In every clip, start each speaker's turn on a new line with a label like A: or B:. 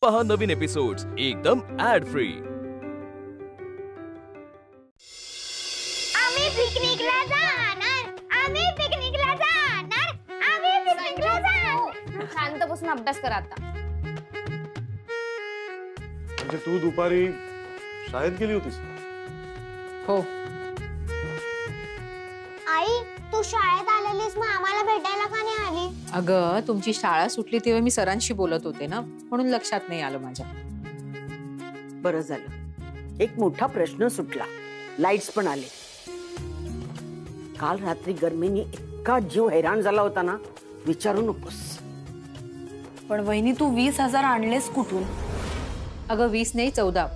A: पहा नवीन एपिसोड्स एकदम add free.
B: आम्ही पिकनिकला जाणार, आम्ही पिकनिकला जाणार, आम्ही पिकनिकला जाणार।
C: शांत बसून अभ्यास कर आता।
D: म्हणजे तू दुपारी शाळेत गेली होतीस?
E: हो।
B: आई, तू शाळेत आलेलीस मग आम्हाला भेटायला का नाही आली?
E: अगं तुमची शाळा सुटली तेव्हा मी सरांशी बोलत होते ना, म्हणून लक्षात नाही आलं माझ्या।
F: बरं झालं, एक मोठा प्रश्न सुटला, लाईट्स पण आले। काल रात्री गर्मीने इतका जीव हैराण झाला होता ना, विचारू नकोस।
G: पण वहिनी तू 20,000 आणलेस कुठून?
E: अगं 20 नाही 14।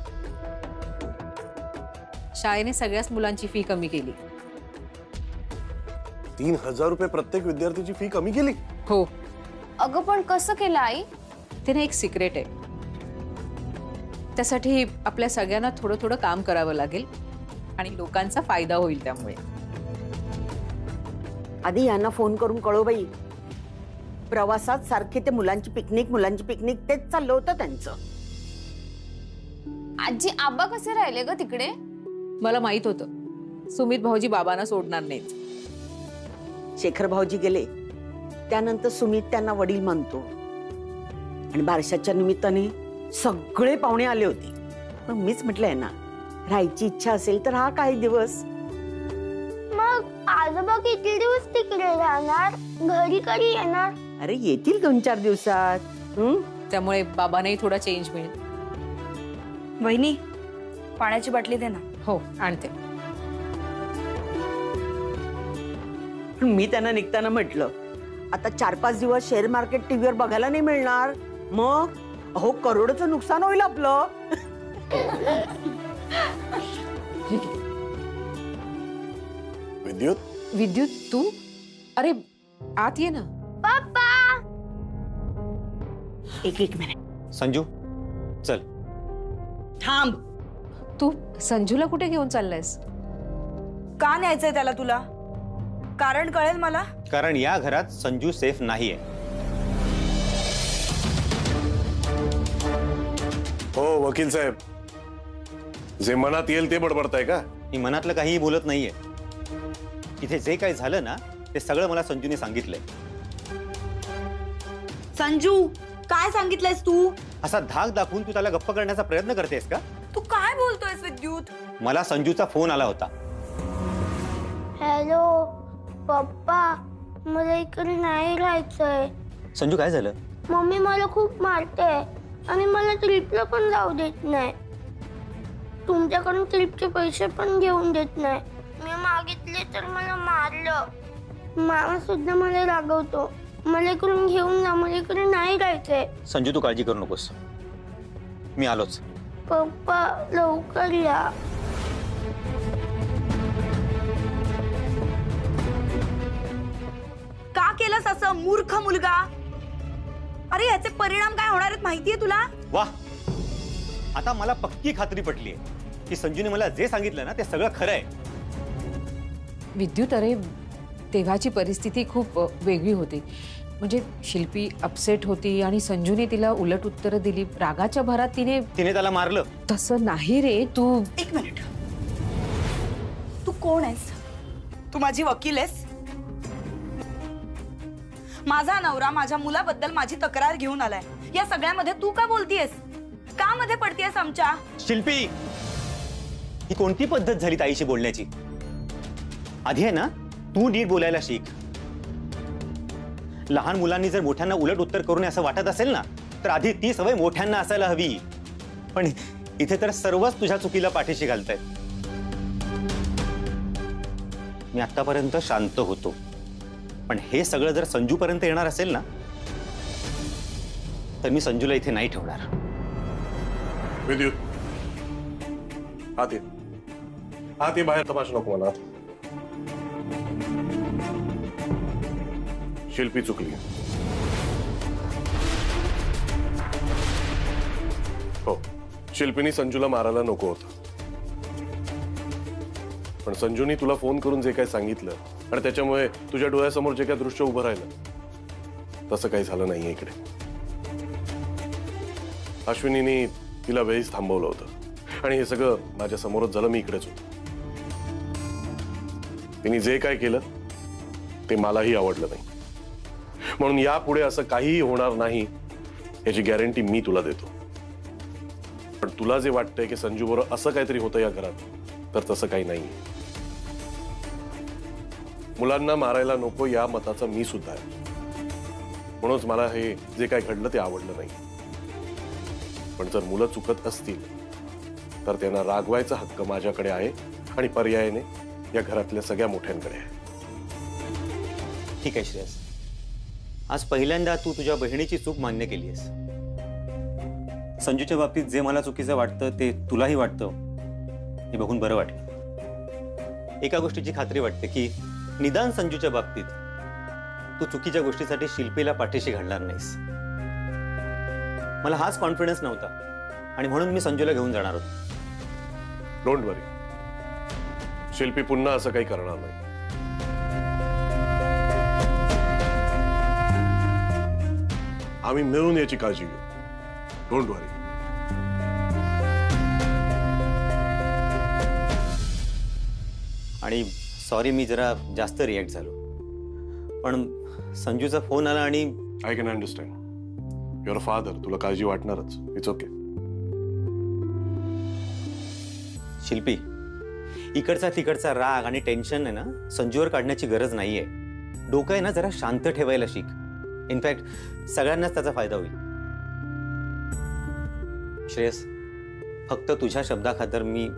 E: शाळेने सगळ्याच मुलांची फी कमी केली।
D: 3,000 रुपये प्रत्येक विद्यार्थ्याची फी कमी केली?
E: हो।
C: अगं पण कसं केलं आई?
E: ते ना एक सिक्रेट आहे, त्यासाठी आपल्या सगळ्यांना थोडं थोडं काम करावं लागेल आणि लोकांचा फायदा होईल। त्यामुळे
F: आधी यांना फोन करून कळव बाई। प्रवासात सारखे ते मुलांची पिकनिक तेच चाललं होतं त्यांचं।
C: आजी आबा कसे राहिले ग तिकडे?
E: मला माहित होतं सुमित भाऊजी बाबांना सोडणार नाहीत।
F: शेखर भाऊजी गेले त्यानंतर सुमित त्यांना वडील मानतो आणि बारशाच्या निमित्ताने सगळे पाहुणे आले होते। पण मीच म्हटलंय ना, राहायची इच्छा असेल तर हा काही दिवस।
B: मग आजोबा किती दिवस तिकडे राहणार? घरी कधी येणार?
F: अरे येतील 2-4 दिवसात।
E: त्यामुळे बाबांनाही थोडा चेंज मिळेल।
G: वहिनी पाण्याची बाटली दे ना।
E: हो आणते।
F: मी त्यांना निघताना म्हटलं, आता 4-5 दिवस शेअर मार्केट टीव्हीवर बघायला नाही मिळणार, मग अहो करोडचं नुकसान होईल आपलं।
D: विद्युत
E: तू? अरे आत ये ना।
B: पप्पा,
F: एक मिनिट।
H: संजू चल।
G: थांब।
E: तू संजूला कुठे घेऊन चाललायस?
G: का न्यायचंय त्याला तुला? कारण कळेल मला।
H: कारण या घरात संजू सेफ नाहीये।
D: हो वकील साहेब, जे मनात येईल ते बडबडताय का?
H: मी मनातलं काहीही बोलत नाहीये। इथे जे काही झालं ना ते सगळं मला संजूने सांगितलंय।
G: संजू काय सांगितलंयस तू?
H: असा धाक दाखवून तू त्याला गप्प करण्याचा प्रयत्न करतेस का?
G: तू काय बोलतोयस विद्युत?
H: मला संजूचा फोन आला होता।
B: हॅलो पप्पा, मला इकडे नाही राहायचंय।
H: संजू काय झालं?
B: मम्मी मला खूप मारते आणि मला ट्रिपला पण जाऊ देत नाही। तुमच्याकडून ट्रिपचे पैसे पण घेऊन देत नाही। मी मागितले तर मला मारलं। मामा सुद्धा मला रागवतो। मला इकडून घेऊन जा, मला इकडे नाही राहायचंय।
H: संजू तू काळजी करू नकोस, मी आलोच।
B: पप्पा लवकर या।
G: का केलंस असं मूर्ख मुलगा? अरे याचे परिणाम काय होणार आहेत माहितीये तुला?
H: वाह, आता मला पक्की खात्री पटलीये की संजूने मला जे सांगितलं ना ते सगळं खरं आहे।
E: विद्युत, अरे तेव्हाची परिस्थिती खूप वेगळी होती। म्हणजे शिल्पी अपसेट होती आणि संजूने तिला उलट उत्तर दिली। रागाच्या भरात तिने
H: त्याला मारलं।
E: तसं नाही रे। तू
G: एक मिनिट, तू कोण आहेस? तू माझी वकील आहेस? माझा नवरा माझ्या मुलाबद्दल माझी तक्रार घेऊन आलाय, या सगळ्यामध्ये तू का बोलतीयस? का मध्ये पडतीयस आमच्या?
H: शिल्पी, ही कोणती पद्धत झाली ताईशी बोलण्याची? आधी आहे ना तू नीट बोलायला शिक। लहान मुलांनी जर मोठ्यांना उलट उत्तर करू नये असं वाटत असेल ना, तर आधी ती सवय मोठ्यांना असायला हवी। पण इथे तर सर्वच तुझ्या चुकीला पाठीशी घालतायत। मी आतापर्यंत शांत होतो, पण हे सगळं जर संजू पर्यंत येणार असेल ना, तर मी संजूला इथे नाही ठेवणार।
D: विद्युत आत ये, बाहेर तमाशा नको मला। शिल्पी चुकली। हो, शिल्पीने संजूला मारायला नको होतं, पण संजूनी तुला फोन करून जे काही सांगितलं आणि त्याच्यामुळे तुझ्या डोळ्यासमोर जे काही दृश्य उभं राहिलं तसं काही झालं नाहीये इकडे। अश्विनीने तिला वेळीच थांबवलं होतं आणि हे सगळं माझ्या समोरच झालं. मी इकडेच होतो. तिने जे काय केलं ते मलाही आवडलं नाही, म्हणून यापुढे असं काहीही होणार नाही याची गॅरंटी मी तुला देतो. पण तुला जे वाटतंय की संजू बरोबर असं काहीतरी होतं या घरात, तर तसं काही नाही. मुलांना मारायला नको या मताचा मी सुद्धा आहे. म्हणूनच मला हे जे काय घडलं ते आवडलं नाही. पण जर मुलं चुकत असतील तर त्यांना रागवायचा हक्क माझ्याकडे आहे आणि पर्यायाने या घरातल्या सगळ्या मोठ्यांकडे आहे.
H: ठीक आहे श्रेयस, आज पहिल्यांदा तू तुझ्या बहिणीची चूक मान्य केली आहेस. संजूच्या बाबतीत जे मला चुकीचं वाटतं ते तुलाही वाटतं हे बघून बरं वाटलं. एका गोष्टीची खात्री वाटते की निदान संजूच्या बाबतीत तू चुकीच्या गोष्टीसाठी शिल्पीला पाठीशी घालणार नाहीस. मला हाच कॉन्फिडन्स नव्हता आणि म्हणून मी संजूला घेऊन जाणार होतो.
D: डोंट वरी, शिल्पी पुन्हा असं काही करणार नाही. आम्ही मिळून याची काळजी घेऊ. डोंट वरी.
H: आणि सॉरी, मी जरा जास्त रिॲक्ट झालो, पण संजूचा फोन आला आणि
D: I can understand. Your father, तुला काळजी वाटणारच. It's okay.
H: शिल्पी, इकडचा तिकडचा राग आणि टेन्शन आहे ना संजूवर काढण्याची गरज नाहीये. डोकं आहे ना जरा शांत ठेवायला शिक. इनफॅक्ट सगळ्यांनाच त्याचा फायदा होईल. श्रेयस, फक्त तुझ्या शब्दाखातर मी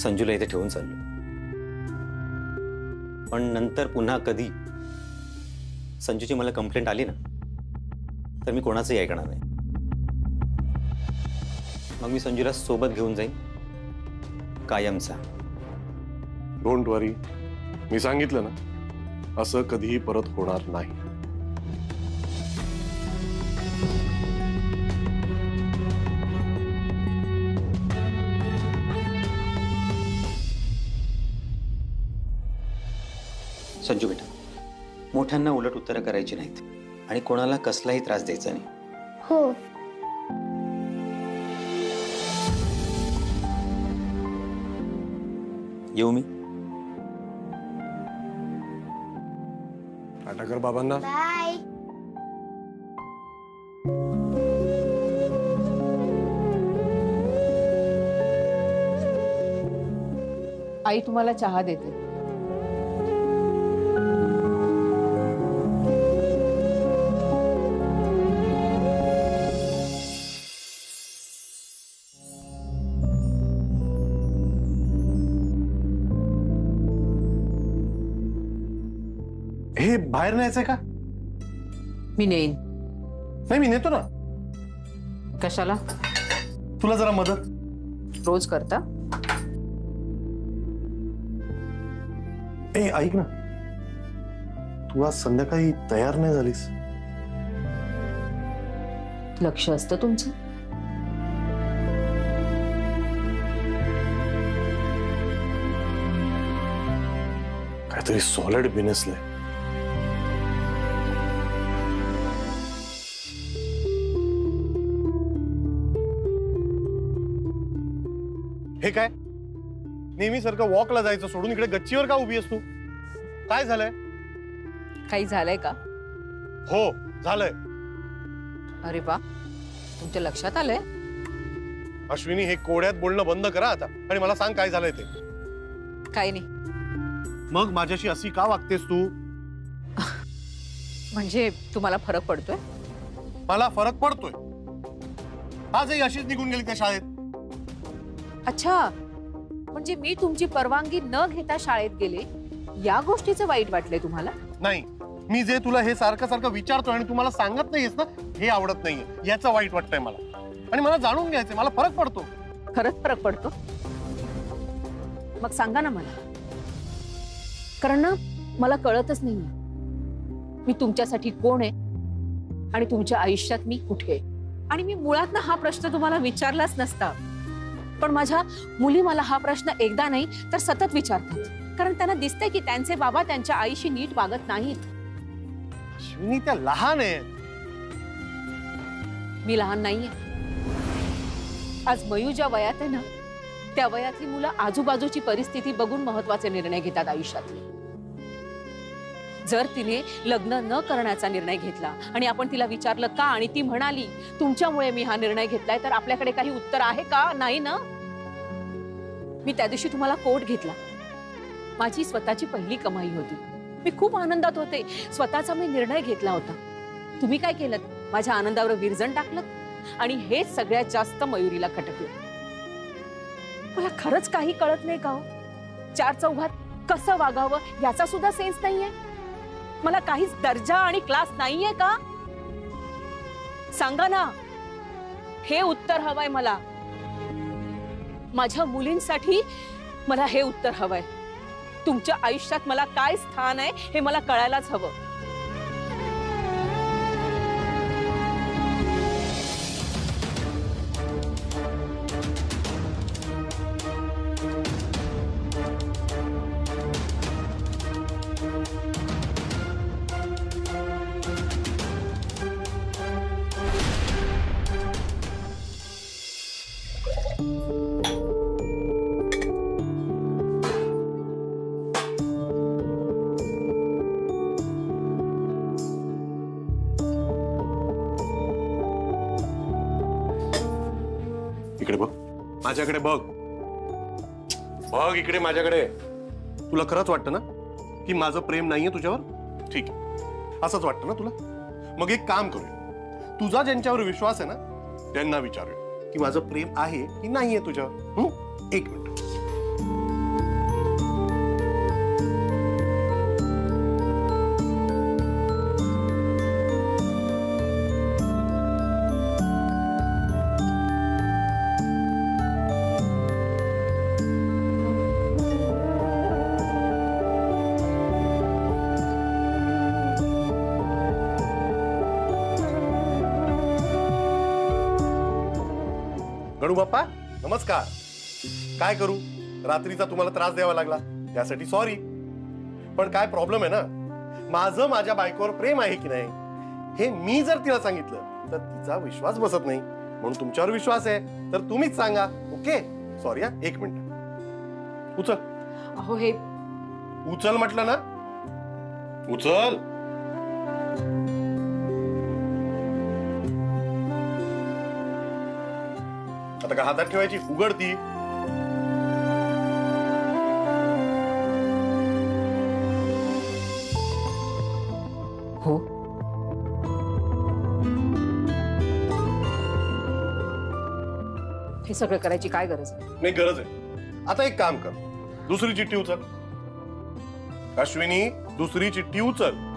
H: संजूला इथे ठेवून चाललो. पण नंतर पुन्हा कधी संजूची मला कंप्लेंट आली ना तर मी कोणाचंही ऐकणार नाही. मग मी संजूला सोबत घेऊन जाईन कायमचा.
D: डोंट वरी, मी सांगितलं ना, असं कधीही परत होणार नाही.
H: संजू बेटा, मोठ्यांना उलट उत्तरं करायची नाहीत आणि कोणाला कसलाही त्रास द्यायचा नाही.
B: हो.
H: येऊ मी?
D: टाटा कर बाबांना.
B: बाय.
E: आई तुम्हाला चहा देते.
D: हे बाहेर न्यायचंय का?
E: मी नेईन.
D: नाही, मी नेतो ना.
E: कशाला?
D: तुला जरा मदत.
E: रोज करता?
D: ए ऐक ना, तू आज संध्याकाळी तयार नाही झालीस?
E: लक्ष असतं तुमचं?
D: काहीतरी सॉलिड बिनसलंय. हे काय, नेहमी सारखं वॉकला जायचं सोडून इकडे गच्चीवर का उभी आहेस तू? काय झालंय?
E: काही झालंय का?
D: हो झालंय.
E: अरे वा, तुमच्या लक्षात आलंय?
D: अश्विनी, हे कोड्यात बोलणं बंद करा आता आणि मला सांग काय झालंय ते.
E: काही नाही.
D: मग माझ्याशी अशी का वागतेस तू?
E: म्हणजे तुम्हाला फरक पडतोय?
D: मला फरक पडतोय. आजही अशीच निघून गेली त्या शाळेत.
E: अच्छा, म्हणजे मी तुमची परवानगी न घेता शाळेत गेले या गोष्टीचं वाईट वाटलंय तुम्हाला?
D: नाही, मी जे तुला हे सारखं सारखं विचारतोय आणि तुम्हाला सांगत नाहीयेस ना, हे आवडत नाहीये. याचं वाईट वाटतंय मला आणि मला जाणून घ्यायचंय. मला फरक पडतो.
E: खरंच फरक पडतो? मग सांगा ना मला, कारण ना मला कळतच नाहीये मी तुमच्यासाठी कोण आहे आणि तुमच्या आयुष्यात मी कुठे आहे. आणि मी मुळात ना हा प्रश्न तुम्हाला विचारलाच नसता, पण माझ्या मुली मला हा प्रश्न एकदा नाही तर सतत विचारतात, कारण त्यांना दिसतंय की त्यांचे बाबा त्यांच्या आईशी नीट वागत नाहीत.
D: अश्विनी, त्या लहान आहेत.
E: मी लहान नाहीये. आज मयू ज्या वयात आहे ना, त्या वयातली मुलं आजूबाजूची परिस्थिती बघून महत्वाचे निर्णय घेतात आयुष्यातले. जर तिने लग्न न करण्याचा निर्णय घेतला आणि आपण तिला विचारलं का, आणि ती म्हणाली तुमच्यामुळे मी हा निर्णय घेतलाय, तर आपल्याकडे काही उत्तर आहे का? नाही ना. मी त्या दिवशी तुम्हाला कोट घेतला. माझी स्वतःची पहिली कमाई होती. मी खूप आनंदात होते. स्वतःचा मी निर्णय घेतला होता. तुम्ही काय केलं? माझ्या आनंदावर विरजण टाकलं आणि हे सगळ्यात जास्त मयुरीला खटकलं. मला खरंच काही कळत नाही का हो? चार चौघात कसं वागावं याचा सुद्धा सेन्स नाहीये. मला काहीच दर्जा आणि क्लास नाहीये का? सांगा ना. हे उत्तर हवंय मला. माझ्या मुलींसाठी मला हे उत्तर हवंय. तुमच्या आयुष्यात मला काय स्थान आहे हे मला कळायलाच हवं.
D: इकडे बघ, माझ्याकडे बघ. बघ इकडे माझ्याकडे. तुला खरंच वाटतं ना की माझं प्रेम नाहीये तुझ्यावर? ठीक आहे, असंच वाटतं ना तुला? मग एक काम करूया, तुझा ज्यांच्यावर विश्वास आहे ना त्यांना विचारूया की माझं प्रेम आहे की नाहीये तुझ्यावर. एक मिनिट. गणू बाप्पा नमस्कार. काय करू, रात्रीचा तुम्हाला त्रास द्यावा लागला त्यासाठी सॉरी. पण काय प्रॉब्लेम आहे ना, माझं माझ्या बायकोवर प्रेम आहे की नाही हे मी जर तिला सांगितलं तर तिचा विश्वास बसत नाही. म्हणून तुमच्यावर विश्वास आहे तर तुम्हीच सांगा. Okay sorry. हा एक मिनिट. उचल.
E: अहो हे
D: उचल म्हटलं ना. उचल. आता का हातात ठेवायची? उघडती.
E: हो. हे सगळं करायची काय गरज आहे?
D: नाही गरज आहे. आता एक काम कर, दुसरी चिठ्ठी उचल. अश्विनी दुसरी चिठ्ठी उचल.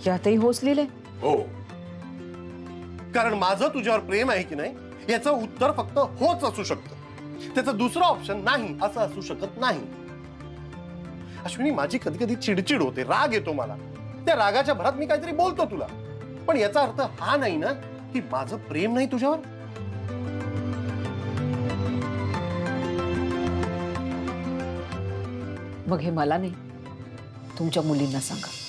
E: यातही होच लिहिले.
D: हो, कारण माझं तुझ्यावर प्रेम आहे की नाही याचं उत्तर फक्त होच असू शकतं. त्याचं दुसरं ऑप्शन नाही असं असू शकत नाही. अश्विनी माझी कधी कधी चिडचिड होते, राग येतो मला. त्या रागाच्या भरात मी काहीतरी बोलतो तुला, पण याचा अर्थ हा नाही ना की माझं प्रेम नाही तुझ्यावर.
E: मग हे मला नाही, तुमच्या मुलींना सांगा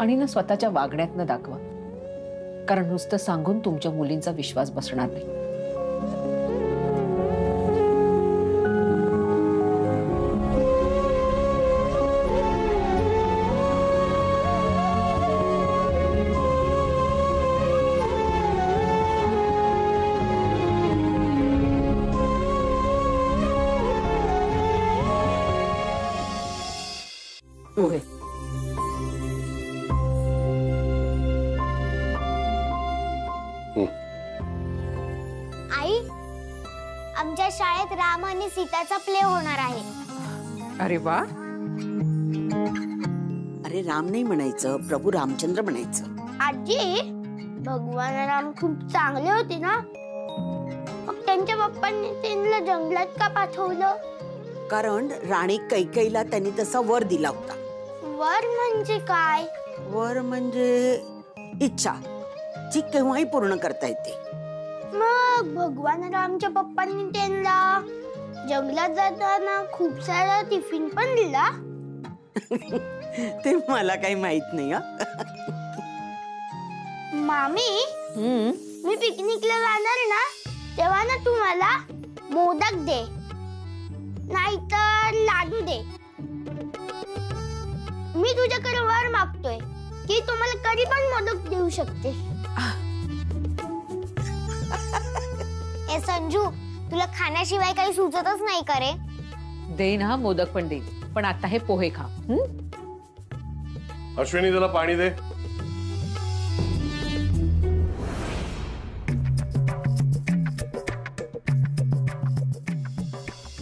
E: आणि ना स्वतःच्या वागण्यातनं दाखवा. कारण नुसतं सांगून तुमच्या मुलींचा विश्वास बसणार नाही. पोहे.
B: आई, आमच्या शाळेत राम आणि सीताचा प्ले होणार आहे.
E: अरे वा.
F: अरे राम नाही म्हणायचं, प्रभू रामचंद्र म्हणायचं.
B: आजी, भगवान राम खूप चांगले होते ना, मग त्यांच्या बाप्पांनी त्यांना जंगलात का पाठवलं?
F: कारण राणी कैकेयीला त्यांनी तसा वर दिला होता.
B: वर म्हणजे काय?
F: वर म्हणजे इच्छा, जी केव्हाही पूर्ण करता येते.
B: मग भगवान रामच्या पप्पांनी त्यांना जंगलात जाताना खूप सारा टिफिन पण दिला.
F: ते मला काही माहित नाही.
B: मामी मी पिकनिकला जाणार ना तेव्हा ना तू मला मोदक दे नाहीतर लाडू दे. मी तुझ्याकडे वर मागतोय की तू मला कधी पण मोदक देऊ शकते. ए संजू, तुला खाण्याशिवाय काही सुचतच नाही का रे?
E: देईन हा, मोदक पण देईन, पण आता हे पोहे खा.
D: अश्विनी जरा पाणी दे.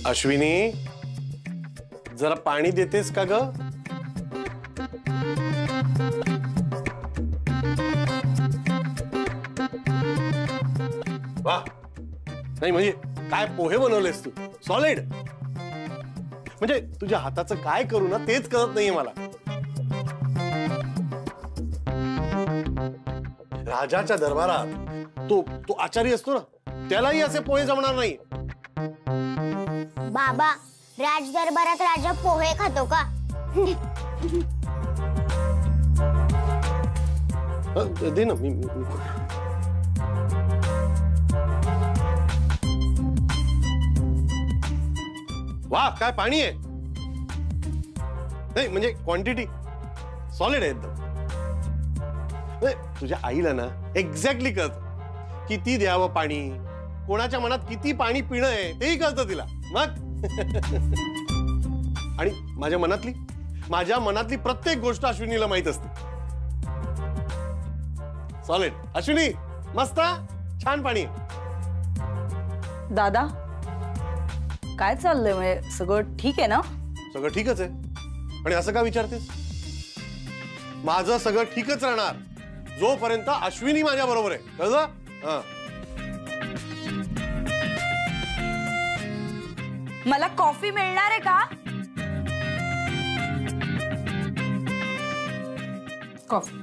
D: अश्विनी जरा पाणी देतेस का ग? वा, नाही म्हणजे काय पोहे बनवलेस तू, सॉलिड. म्हणजे तुझ्या हाताचं काय करू ना तेच कळत नाहीये मला. राजाच्या दरबारात तो आचारी असतो ना, त्यालाही असे पोहे जमणार नाही.
B: बाबा, राज दरबारात राजा पोहे खातो का?
D: दे ना. मी वा, काय पाणी आहे. नाही म्हणजे क्वांटिटी सॉलिड आहे एकदम. तुझ्या आईला ना एक्झॅक्टली कळत किती द्यावं पाणी, कोणाच्या मनात किती पाणी पिणं आहे तेही कळतं तिला. मग आणि माझ्या मनातली प्रत्येक गोष्ट अश्विनीला माहित असते. सॉलिड. अश्विनी मस्त, छान पाणी.
G: दादा काय चाललंय, म्हणजे सगळं ठीक आहे ना?
D: सगळं ठीकच आहे. आणि असं का विचारतेस? माझं सगळं ठीकच राहणार जोपर्यंत अश्विनी माझ्या बरोबर आहे, कळलं?
G: मला कॉफी मिळणार आहे का?
E: कॉफी.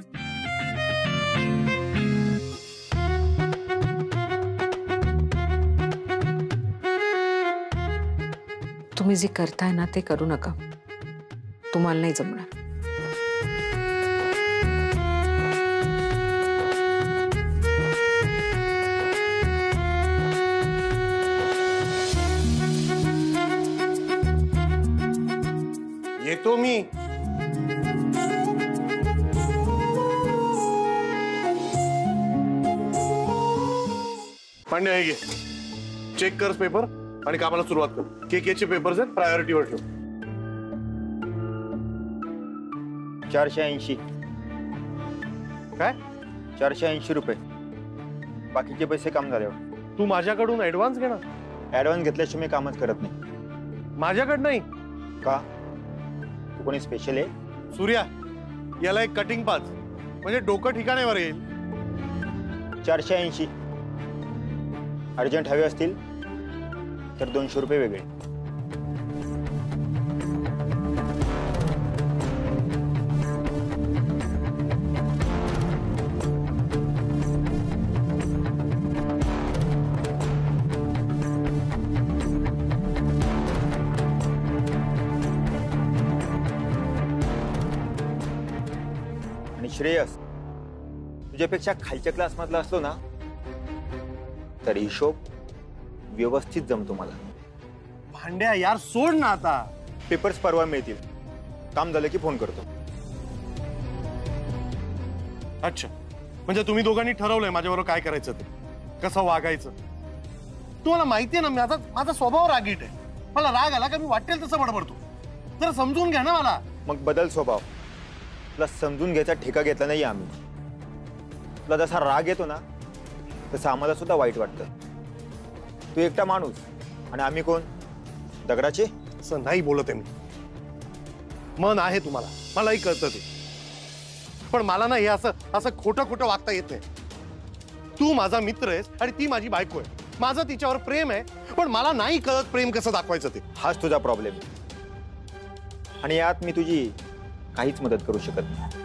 E: तुम्ही जे करताय ना ते करू नका, तुम्हाला नाही जमणार.
D: येतो मी. पांडे, हे घे, चेक कर पेपर आणि कामाला सुरुवात कर. के पेपर्स आहेत, प्रायोरिटीवर ठेव.
I: 480.
D: काय?
I: 480 रुपये. बाकीचे पैसे काम झाल्यावर.
D: तू माझ्याकडून ऍडव्हान्स घेणार?
I: ऍडव्हान्स घेतल्याशिवाय मी कामच करत नाही.
D: माझ्याकडं नाही
I: का? तू कोणी स्पेशल आहे?
D: सूर्या, याला एक कटिंग पाच, म्हणजे डोकं ठिकाण्यावर येईल.
I: 480. अर्जंट हवे असतील तर 200 रुपये वेगळे. आणि श्रेयस, तुझ्यापेक्षा खालच्या क्लास मधला असलो ना तर हिशोब व्यवस्थित जमतो मला.
D: भांड्या यार, सोड ना आता.
I: पेपर्स परवा मिळतील, काम झालं की फोन करतो.
D: अच्छा, म्हणजे तुम्ही दोघांनी ठरवलंय माझ्याबरोबर काय करायचं ते, कसं वागायचं. तुम्हाला माहितीये ना माझा स्वभाव रागीट आहे. मला राग आला का मी वाटेल तसं बडबडतो. जरा समजून घ्या ना मला.
I: मग बदल स्वभाव. तुला समजून घ्यायचा ठेका घेतला नाही आम्ही. तुला जसा राग येतो ना तसं आम्हाला सुद्धा वाईट वाटतं. तू एकटा माणूस आणि आम्ही कोण, दगडाचे?
D: असं नाही बोलत आहे मी. मन आहे तुम्हाला, मलाही कळतं ते. पण मला ना हे असं खोटं वागता येत नाही. तू माझा मित्र आहेस आणि ती माझी बायको आहे. माझं तिच्यावर प्रेम आहे, पण मला नाही कळत प्रेम कसं दाखवायचं ते.
I: हाच तुझा प्रॉब्लेम आहे आणि यात मी तुझी काहीच मदत करू शकत नाही.